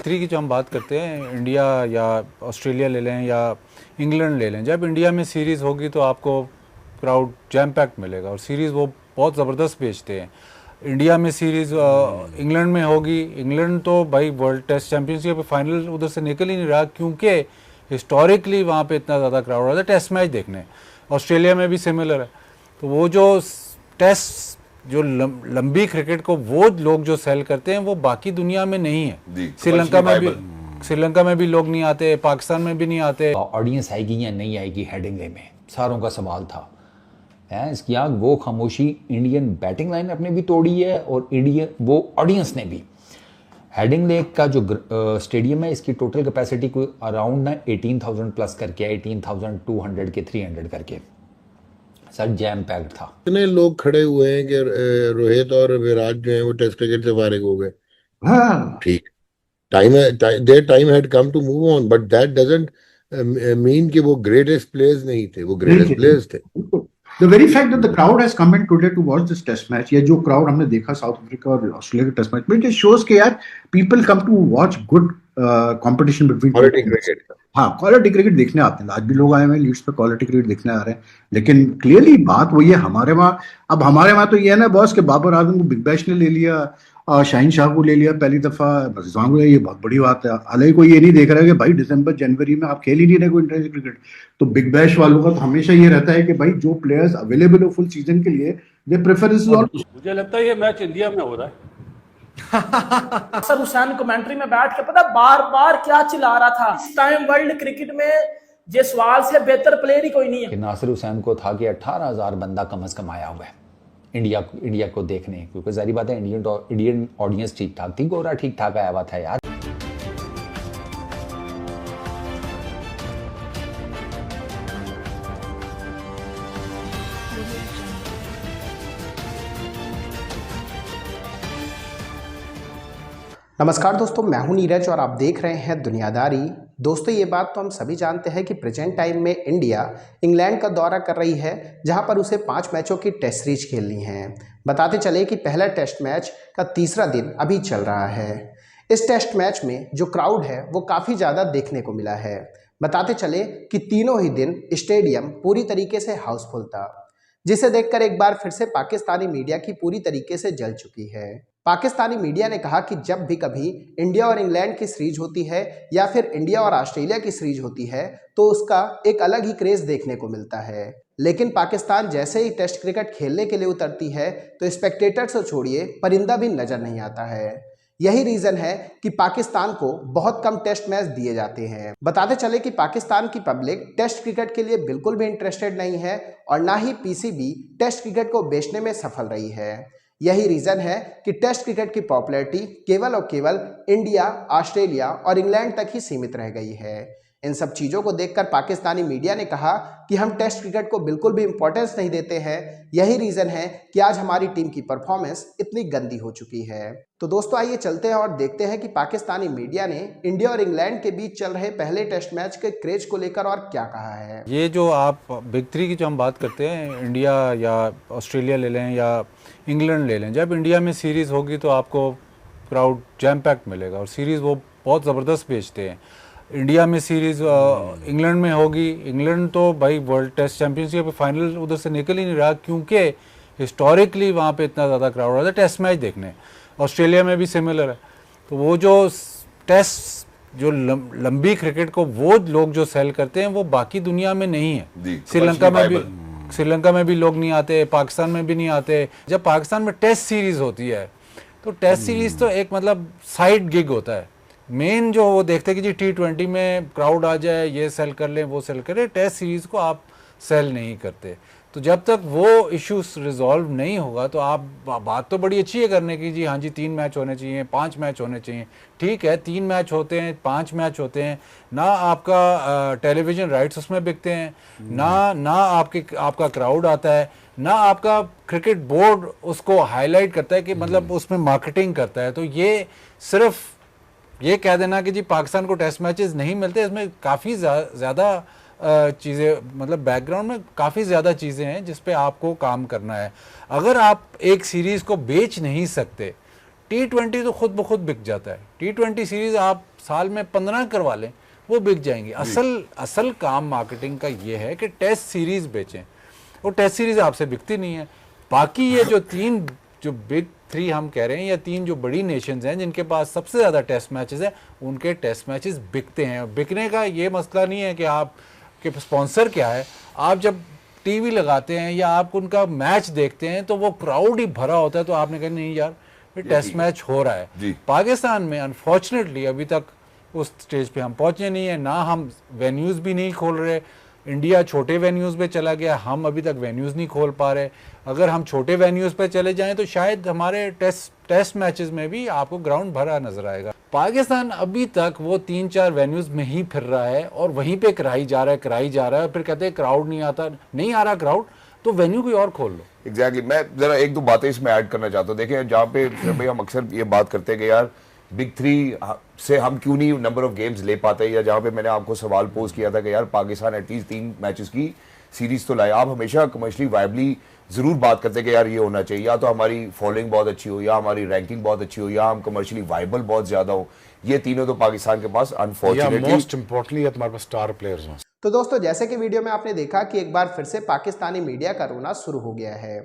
Three की जो हम बात करते हैं, इंडिया या ऑस्ट्रेलिया ले लें या इंग्लैंड ले लें, जब इंडिया में सीरीज़ होगी तो आपको क्राउड जैम पैक्ड मिलेगा और सीरीज़ वो बहुत ज़बरदस्त बेचते हैं। इंडिया में सीरीज़ इंग्लैंड में होगी, इंग्लैंड तो भाई वर्ल्ड टेस्ट चैम्पियनशिप फाइनल उधर से निकल ही नहीं रहा क्योंकि हिस्टोरिकली वहाँ पे इतना ज़्यादा क्राउड आता है टेस्ट मैच देखने। ऑस्ट्रेलिया में भी सिमिलर है। तो वो जो टेस्ट जो लंबी क्रिकेट को वो लोग जो सेल करते हैं वो बाकी दुनिया में नहीं है। श्रीलंका में भी लोग नहीं आते, पाकिस्तान में भी नहीं आते। ऑडियंस आएगी या नहीं आएगी हेडिंगले में सारों का सवाल था। इसकी आग वो खामोशी इंडियन बैटिंग लाइन अपने भी तोड़ी है और इंडियन वो ऑडियंस ने भी। हेडिंगले का जो स्टेडियम है इसकी टोटल कैपेसिटी को अराउंड ना 18,000 प्लस करके 18,200 के 300 करके सर जैम पैक्ड था। इतने लोग खड़े हुए हैं कि रोहित और विराट जो हैं वो टेस्ट क्रिकेट से फारिग हो गए। हाँ ठीक, their time had come to move on, but that doesn't mean कि वो ग्रेटेस्ट प्लेयर्स नहीं थे, वो ग्रेटेस्ट प्लेयर्स थे। The very fact that the crowd has come in today to watch this test match, ये जो crowd हमने देखा साउथ अफ्रीका और ऑस्ट्रेलिया के टेस्ट मैच में, it shows कि यार people come to watch good competition between quality cricket. हाँ, क्वालिटी क्रिकेट देखने आते हैं। आज भी लोग आए हुए हैं लीड्स पे क्वालिटी क्रिकेट देखने आ रहे हैं। लेकिन क्लियरली बात वही है हमारे वहाँ तो ये है ना बॉस कि बाबर आजम को बिग बैश ने ले लिया, शाहीन शाह को ले लिया पहली दफा, रिजवान को, ये बहुत बड़ी बात है। हालांकि कोई ये नहीं देख रहा है कि भाई दिसंबर जनवरी में आप खेल ही नहीं रहे कोई इंटरनेशनल क्रिकेट। तो बिग बैश वालों का तो हमेशा ये रहता है कि भाई जो प्लेयर्स अवेलेबल हो फुल सीजन के लिए दे प्रेफरेंस। और मुझे लगता है ये मैच इंडिया में हो रहा है। नासिर हुसैन कमेंट्री में बैठ के पता बार बार क्या चिल्ला रहा था, इस टाइम वर्ल्ड क्रिकेट में जायसवाल से बेहतर प्लेयर ही कोई नहीं है। नासिर हुसैन को था कि 18,000 बंदा कम से कम आया हुआ है इंडिया को देखने, क्योंकि जारी बात है इंडियन ऑडियंस ठीक ठाक थी, गोरा ठीक ठाक आया हुआ था यार। नमस्कार दोस्तों, मैं हूं नीरज और आप देख रहे हैं दुनियादारी। दोस्तों ये बात तो हम सभी जानते हैं कि प्रेजेंट टाइम में इंडिया इंग्लैंड का दौरा कर रही है, जहां पर उसे 5 मैचों की टेस्ट सीरीज खेलनी है। बताते चले कि पहला टेस्ट मैच का तीसरा दिन अभी चल रहा है। इस टेस्ट मैच में जो क्राउड है वो काफ़ी ज़्यादा देखने को मिला है। बताते चले कि तीनों ही दिन स्टेडियम पूरी तरीके से हाउसफुल था, जिसे देखकर एक बार फिर से पाकिस्तानी मीडिया की पूरी तरीके से जल चुकी है। पाकिस्तानी मीडिया ने कहा कि जब भी कभी इंडिया और इंग्लैंड की सीरीज होती है या फिर इंडिया और ऑस्ट्रेलिया की सीरीज होती है तो उसका एक अलग ही क्रेज देखने को मिलता है। लेकिन पाकिस्तान जैसे ही टेस्ट क्रिकेट खेलने के लिए उतरती है तो स्पेक्टेटर से छोड़िए परिंदा भी नजर नहीं आता है। यही रीजन है कि पाकिस्तान को बहुत कम टेस्ट मैच दिए जाते हैं। बताते चले कि पाकिस्तान की पब्लिक टेस्ट क्रिकेट के लिए बिल्कुल भी इंटरेस्टेड नहीं है और ना ही पीसीबी टेस्ट क्रिकेट को बेचने में सफल रही है। यही रीजन है कि टेस्ट क्रिकेट की पॉपुलैरिटी केवल और केवल इंडिया, ऑस्ट्रेलिया और इंग्लैंड तक ही सीमित रह गई है। इन सब चीज़ों को देखकर पाकिस्तानी मीडिया ने कहा कि हम टेस्ट क्रिकेट को बिल्कुल भी इंपॉर्टेंस नहीं देते हैं। यही रीज़न है कि आज हमारी टीम की परफॉर्मेंस इतनी गंदी हो चुकी है। तो दोस्तों आइए चलते हैं और देखते हैं कि पाकिस्तानी मीडिया ने इंडिया और इंग्लैंड के बीच चल रहे पहले टेस्ट मैच के क्रेज को लेकर और क्या कहा है। ये जो आप बिग थ्री की जो हम बात करते हैं, इंडिया या ऑस्ट्रेलिया ले लें या इंग्लैंड ले लें, जब इंडिया में सीरीज़ होगी तो आपको क्राउड जैम पैक्ड मिलेगा और सीरीज़ वो बहुत ज़बरदस्त बेचते हैं। इंडिया में सीरीज़ इंग्लैंड में होगी, इंग्लैंड तो भाई वर्ल्ड टेस्ट चैम्पियनशिप फाइनल उधर से निकल ही नहीं रहा क्योंकि हिस्टोरिकली वहाँ पे इतना ज़्यादा क्राउड आता है टेस्ट मैच देखने। ऑस्ट्रेलिया में भी सिमिलर है। तो वो जो टेस्ट जो लंबी क्रिकेट को वो लोग जो सेल करते हैं वो बाकी दुनिया में नहीं है। श्रीलंका में भी लोग नहीं आते, पाकिस्तान में भी नहीं आते। जब पाकिस्तान में टेस्ट सीरीज़ होती है तो टेस्ट सीरीज़ तो एक मतलब साइड गिग होता है। मेन जो वो देखते हैं कि जी T20 में क्राउड आ जाए, ये सेल कर लें, वो सेल करें, टेस्ट सीरीज़ को आप सेल नहीं करते। तो जब तक वो इश्यूज रिजॉल्व नहीं होगा तो आप बात तो बड़ी अच्छी है करने की, जी हाँ जी 3 मैच होने चाहिए, 5 मैच होने चाहिए। ठीक है, 3 मैच होते हैं, 5 मैच होते हैं ना, आपका टेलीविज़न राइट्स उसमें बिकते हैं ना आपका क्राउड आता है, ना आपका क्रिकेट बोर्ड उसको हाईलाइट करता है कि मतलब उसमें मार्केटिंग करता है। तो ये सिर्फ ये कह देना कि जी पाकिस्तान को टेस्ट मैचेस नहीं मिलते, इसमें काफ़ी ज़्यादा चीज़ें, मतलब बैकग्राउंड में काफ़ी ज़्यादा चीज़ें हैं जिस पे आपको काम करना है। अगर आप एक सीरीज़ को बेच नहीं सकते, T20 तो खुद ब खुद बिक जाता है। T20 सीरीज़ आप साल में 15 करवा लें, वो बिक जाएंगी। असल काम मार्केटिंग का ये है कि टेस्ट सीरीज़ बेचें, और टेस्ट सीरीज़ आपसे बिकती नहीं है। बाकी ये जो 3 जो बिग 3 हम कह रहे हैं, या 3 जो बड़ी नेशंस हैं जिनके पास सबसे ज़्यादा टेस्ट मैचेस हैं, उनके टेस्ट मैचेस बिकते हैं। बिकने का ये मसला नहीं है कि आप के स्पॉन्सर क्या है। आप जब टीवी लगाते हैं या आप उनका मैच देखते हैं तो वो क्राउड ही भरा होता है, तो आपने कहा नहीं यार ये टेस्ट मैच हो रहा है। पाकिस्तान में अनफॉर्चुनेटली अभी तक उस स्टेज पे हम पहुंचे नहीं है, ना हम वेन्यूज़ भी नहीं खोल रहे। इंडिया छोटे वेन्यूज़ पे चला गया, हम अभी तक वेन्यूज़ नहीं खोल पा रहे। अगर हम छोटे वेन्यूज़ पे चले जाएं तो शायद हमारे टेस्ट मैचेस में भी आपको ग्राउंड भरा नजर आएगा। पाकिस्तान अभी तक वो 3-4 वेन्यूज़ में ही फिर रहा है और वहीं पे कराई जा रहा है, और फिर कहते हैं क्राउड नहीं आता, नहीं आ रहा क्राउड, तो वेन्यू कोई और खोल लो। एग्जैक्टली मैं जरा 1-2 बातें इसमें ऐड करना चाहता हूँ। देखिए, जहाँ पे भाई हम अक्सर ये बात करते हैं कि यार बिग 3 से हम क्यों नहीं नंबर ऑफ गेम्स ले पाते, या जहाँ पे मैंने आपको सवाल पोज किया था कि यार पाकिस्तान एटलीस्ट 3 मैचेस की सीरीज तो लाए। आप हमेशा कमर्शियली वायबली जरूर बात करते हैं कि यार ये होना चाहिए, या तो हमारी फॉलोइंग बहुत अच्छी हो, या हमारी रैंकिंग बहुत अच्छी हो, या हम कमर्शियली वायबल बहुत ज्यादा हो। ये तीनों तो पाकिस्तान के पास अनफॉर्चुनेटली, मोस्ट इंपॉर्टेंटली हमारे पास स्टार प्लेयर्स हैं। तो दोस्तों, जैसे कि वीडियो में आपने देखा कि एक बार फिर से पाकिस्तानी मीडिया का रोना शुरू हो गया है।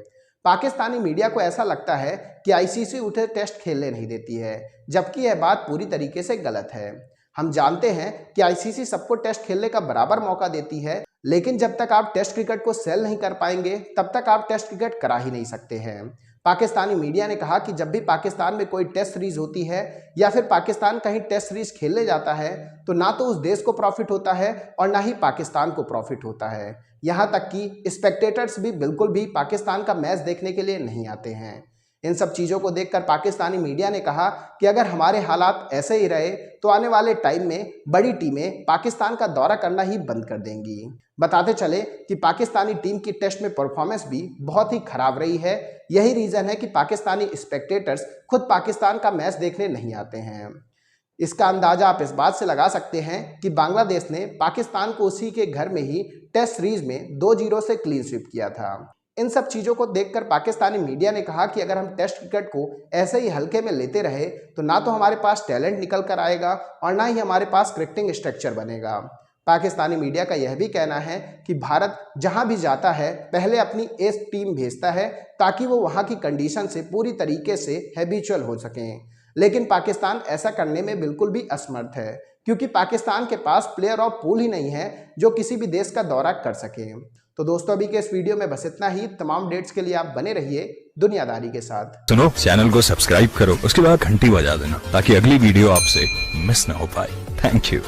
पाकिस्तानी मीडिया को ऐसा लगता है कि आईसीसी उन्हें टेस्ट खेलने नहीं देती है, जबकि यह बात पूरी तरीके से गलत है। हम जानते हैं कि आईसीसी सबको टेस्ट खेलने का बराबर मौका देती है, लेकिन जब तक आप टेस्ट क्रिकेट को सेल नहीं कर पाएंगे तब तक आप टेस्ट क्रिकेट करा ही नहीं सकते हैं। पाकिस्तानी मीडिया ने कहा कि जब भी पाकिस्तान में कोई टेस्ट सीरीज होती है या फिर पाकिस्तान कहीं टेस्ट सीरीज खेलने जाता है तो ना तो उस देश को प्रॉफिट होता है और ना ही पाकिस्तान को प्रॉफिट होता है। यहाँ तक कि स्पेक्टेटर्स भी बिल्कुल भी पाकिस्तान का मैच देखने के लिए नहीं आते हैं। इन सब चीज़ों को देखकर पाकिस्तानी मीडिया ने कहा कि अगर हमारे हालात ऐसे ही रहे तो आने वाले टाइम में बड़ी टीमें पाकिस्तान का दौरा करना ही बंद कर देंगी। बताते चले कि पाकिस्तानी टीम की टेस्ट में परफॉर्मेंस भी बहुत ही खराब रही है। यही रीज़न है कि पाकिस्तानी स्पेक्टेटर्स खुद पाकिस्तान का मैच देखने नहीं आते हैं। इसका अंदाजा आप इस बात से लगा सकते हैं कि बांग्लादेश ने पाकिस्तान को उसी के घर में ही टेस्ट सीरीज में 2-0 से क्लीन स्वीप किया था। इन सब चीज़ों को देखकर पाकिस्तानी मीडिया ने कहा कि अगर हम टेस्ट क्रिकेट को ऐसे ही हल्के में लेते रहे तो ना तो हमारे पास टैलेंट निकल कर आएगा और ना ही हमारे पास क्रिकेटिंग स्ट्रक्चर बनेगा। पाकिस्तानी मीडिया का यह भी कहना है कि भारत जहां भी जाता है पहले अपनी एस टीम भेजता है ताकि वो वहां की कंडीशन से पूरी तरीके से हैबिचुअल हो सकें, लेकिन पाकिस्तान ऐसा करने में बिल्कुल भी असमर्थ है, क्योंकि पाकिस्तान के पास प्लेयर ऑफ पूल ही नहीं है जो किसी भी देश का दौरा कर सके। तो दोस्तों, अभी के इस वीडियो में बस इतना ही। तमाम डेट्स के लिए आप बने रहिए दुनियादारी के साथ। सुनो, चैनल को सब्सक्राइब करो, उसके बाद घंटी बजा देना ताकि अगली वीडियो आपसे मिस ना हो पाए। Thank you.